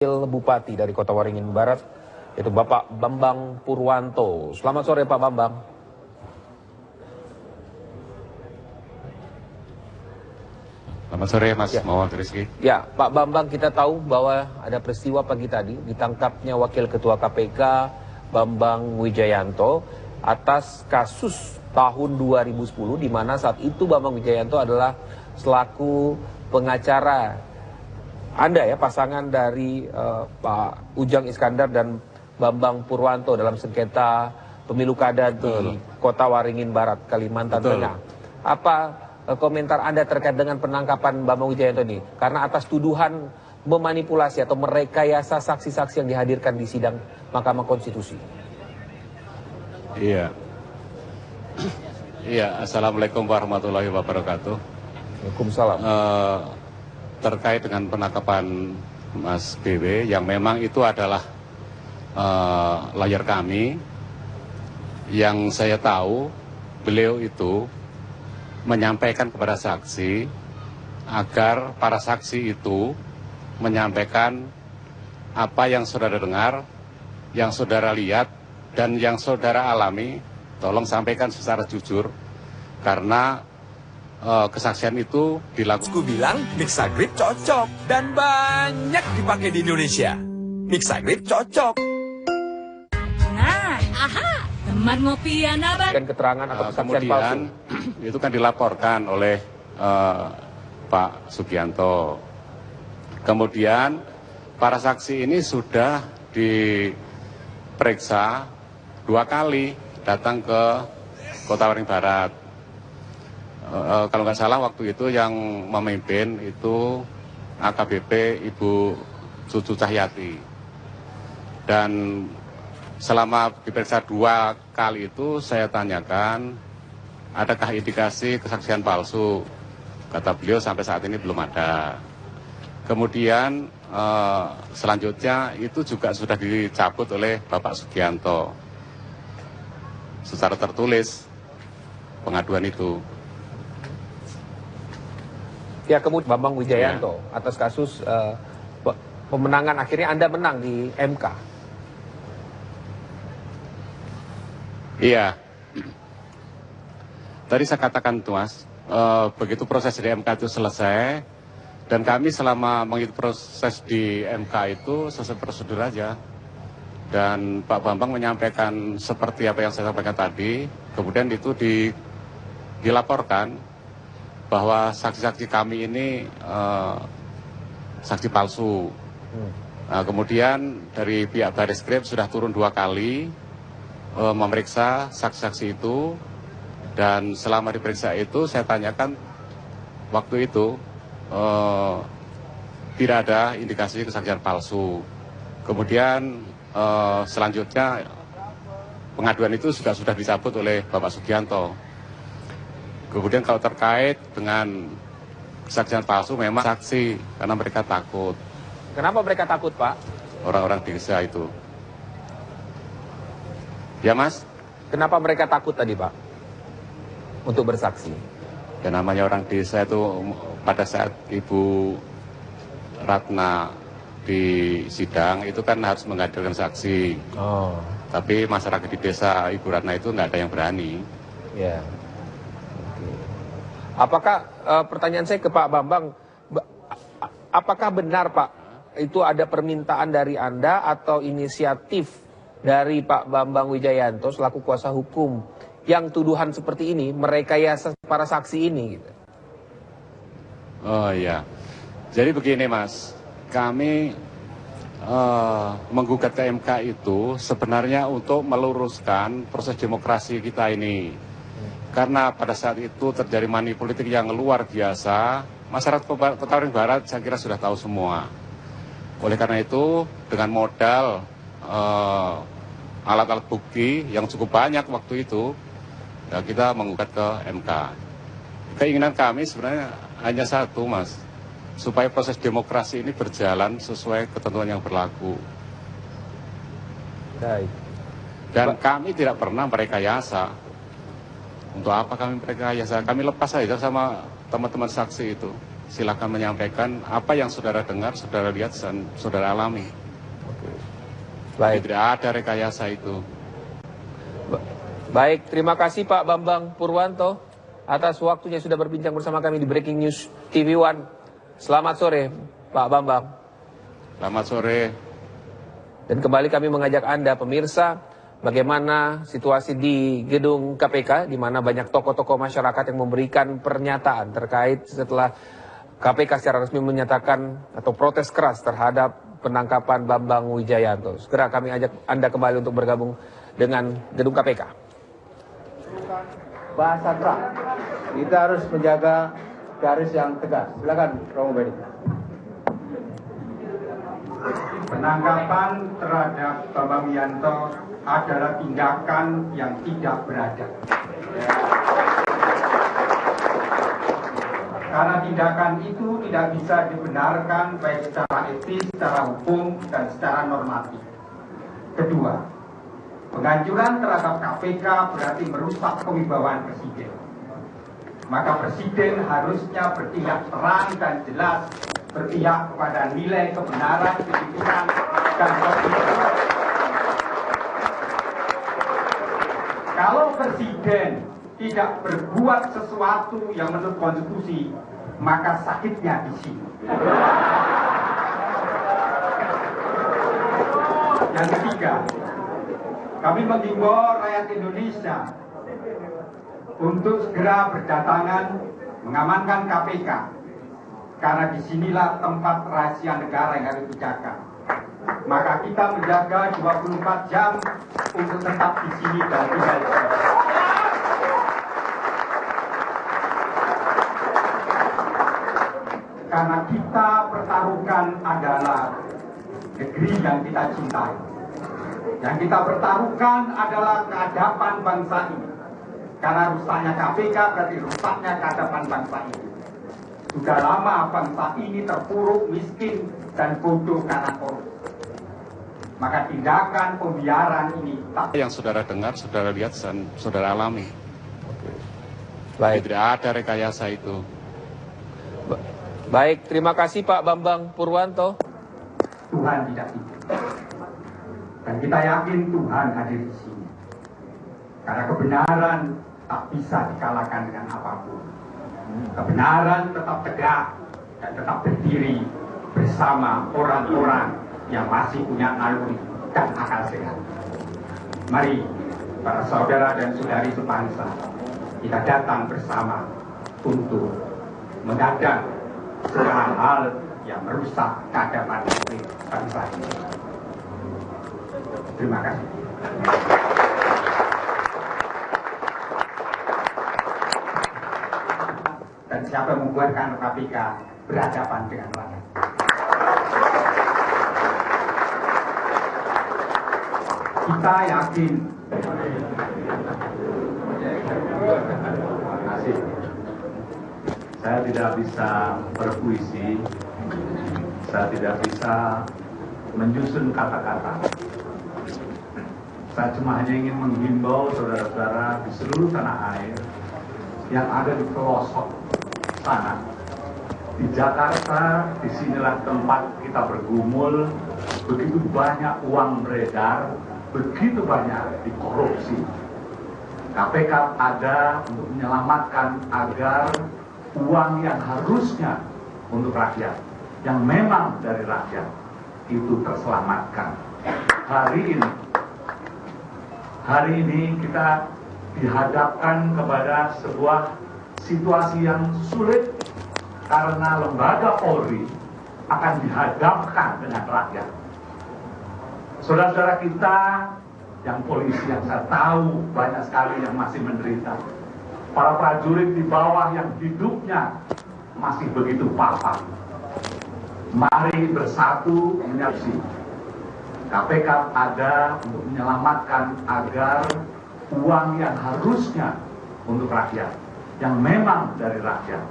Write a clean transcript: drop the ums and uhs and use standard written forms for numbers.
Bupati dari Kota Waringin Barat, yaitu Bapak Bambang Purwanto. Selamat sore Pak Bambang. Selamat sore Mas Muhammad Rizky. Ya, Pak Bambang, kita tahu bahwa ada peristiwa pagi tadi ditangkapnya Wakil Ketua KPK Bambang Wijayanto atas kasus tahun 2010 di mana saat itu Bambang Wijayanto adalah selaku pengacara Anda ya, pasangan dari Pak Ujang Iskandar dan Bambang Purwanto dalam sengketa pemilu kada di Kota Waringin Barat, Kalimantan Tengah. Apa komentar Anda terkait dengan penangkapan Bambang Wijayanto ini? Karena atas tuduhan memanipulasi atau merekayasa saksi-saksi yang dihadirkan di sidang Mahkamah Konstitusi. Iya. Iya, Assalamualaikum warahmatullahi wabarakatuh. Waalaikumsalam. Terkait dengan penangkapan Mas BW yang memang itu adalah layar kami, yang saya tahu beliau itu menyampaikan kepada saksi agar para saksi itu menyampaikan apa yang saudara dengar, yang saudara lihat, dan yang saudara alami. Tolong sampaikan secara jujur, karena kesaksian itu dilakukan. Aku bilang Mixagrip cocok dan banyak dipakai di Indonesia. Mixagrip cocok. Nah, aha, teman ngopi ya nabar. Dan keterangan atau kesaksian palsu. Kemudian itu kan dilaporkan oleh Pak Sugianto. Kemudian para saksi ini sudah diperiksa 2 kali datang ke Kota Waringin Barat. Kalau nggak salah waktu itu yang memimpin itu AKBP Ibu Cucu Cahyati. Dan selama diperiksa 2 kali itu saya tanyakan, adakah indikasi kesaksian palsu? Kata beliau sampai saat ini belum ada. Kemudian selanjutnya itu juga sudah dicabut oleh Bapak Sugianto secara tertulis pengaduan itu. Ya, kemudian Bambang Wijayanto atas kasus pemenangan, akhirnya Anda menang di MK. Iya. Tadi saya katakan tuh Mas, begitu proses di MK itu selesai, dan kami selama mengikuti proses di MK itu sesuai prosedur aja. Dan Pak Bambang menyampaikan seperti apa yang saya sampaikan tadi, kemudian itu dilaporkan bahwa saksi-saksi kami ini saksi palsu. Nah, kemudian dari pihak Bariskrip sudah turun 2 kali memeriksa saksi-saksi itu, dan selama diperiksa itu saya tanyakan waktu itu tidak ada indikasi kesaksian palsu. Kemudian selanjutnya pengaduan itu sudah dicabut oleh Bapak Sugianto. Kemudian kalau terkait dengan kesaksian palsu, memang saksi karena mereka takut. Kenapa mereka takut, Pak? Orang-orang desa itu. Ya Mas? Kenapa mereka takut tadi, Pak? Untuk bersaksi. Ya namanya orang desa itu pada saat Ibu Ratna di sidang itu kan harus menghadirkan saksi. Oh. Tapi masyarakat di desa Ibu Ratna itu nggak ada yang berani. Ya. Apakah, pertanyaan saya ke Pak Bambang, apakah benar Pak, itu ada permintaan dari Anda atau inisiatif dari Pak Bambang Wijayanto selaku kuasa hukum yang tuduhan seperti ini, merekayasa para saksi ini? Gitu? Oh iya, jadi begini Mas, kami menggugat ke MK itu sebenarnya untuk meluruskan proses demokrasi kita ini. Karena pada saat itu terjadi money politik yang luar biasa, masyarakat Kota Waringin Barat saya kira sudah tahu semua. Oleh karena itu, dengan modal alat-alat bukti yang cukup banyak waktu itu, ya kita menggugat ke MK. Keinginan kami sebenarnya hanya satu Mas, supaya proses demokrasi ini berjalan sesuai ketentuan yang berlaku. Baik. Dan kami tidak pernah merekayasa. Untuk apa kami merekayasa? Kami lepas saja sama teman-teman saksi itu. silakan menyampaikan apa yang saudara dengar, saudara lihat, dan saudara alami. Baik. Tidak ada rekayasa itu. Baik, terima kasih Pak Bambang Purwanto atas waktunya sudah berbincang bersama kami di Breaking News TV One. Selamat sore, Pak Bambang. Selamat sore. Dan kembali kami mengajak Anda pemirsa, bagaimana situasi di gedung KPK, di mana banyak tokoh-tokoh masyarakat yang memberikan pernyataan terkait setelah KPK secara resmi menyatakan atau protes keras terhadap penangkapan Bambang Wijayanto. Segera kami ajak Anda kembali untuk bergabung dengan gedung KPK. Bahasa terang, kita harus menjaga garis yang tegas. Silakan, Romo Beni. Penangkapan terhadap Bambang Wijayanto adalah tindakan yang tidak beradab. Karena tindakan itu tidak bisa dibenarkan baik secara etis, secara hukum, dan secara normatif. Kedua, penghancuran terhadap KPK berarti merusak kewibawaan Presiden. Maka Presiden harusnya bertindak terang dan jelas, berpihak kepada nilai kebenaran, kejujuran, dan kebenaran. Kalau Presiden tidak berbuat sesuatu yang menurut konstitusi, maka sakitnya di sini. Yang ketiga, kami menghimbau rakyat Indonesia untuk segera berdatangan mengamankan KPK, karena disinilah tempat rahasia negara yang harus dijaga. Maka kita menjaga 24 jam untuk tetap di sini dan tinggal di sini. Karena kita pertaruhkan adalah negeri yang kita cintai. Yang kita pertaruhkan adalah keadapan bangsa ini. Karena rusaknya KPK berarti rusaknya keadapan bangsa ini. Sudah lama bangsa ini terpuruk, miskin, dan bodoh karena korupsi. Maka tindakan pembiaran ini tak... Yang saudara dengar, saudara lihat, dan saudara alami. Baik. Tidak ada rekayasa itu. Baik, terima kasih Pak Bambang Purwanto. Tuhan tidak tidur. Dan kita yakin Tuhan hadir di sini. Karena kebenaran tak bisa dikalahkan dengan apapun. Kebenaran tetap tegak dan tetap berdiri bersama orang-orang yang masih punya naluri dan akal sehat. Mari para saudara dan saudari sebangsa, kita datang bersama untuk menghadang segala hal yang merusak keadaban bangsa ini. Terima kasih. Dan siapa yang membuatkan KPK berhadapan dengan rakyat. Kita yakin. Terima kasih. Saya tidak bisa berpuisi, saya tidak bisa menyusun kata-kata. Saya cuma hanya ingin menghimbau saudara-saudara di seluruh tanah air yang ada di pelosok sana. Di Jakarta, disinilah tempat kita bergumul, begitu banyak uang beredar, begitu banyak dikorupsi. KPK ada untuk menyelamatkan agar uang yang harusnya untuk rakyat, yang memang dari rakyat, itu terselamatkan. Hari ini kita dihadapkan kepada sebuah situasi yang sulit karena lembaga Polri akan dihadapkan dengan rakyat. Saudara-saudara kita yang polisi yang saya tahu banyak sekali yang masih menderita. Para prajurit di bawah yang hidupnya masih begitu papa. Mari bersatu menyaksi. KPK ada untuk menyelamatkan agar uang yang harusnya untuk rakyat, yang memang dari rakyat,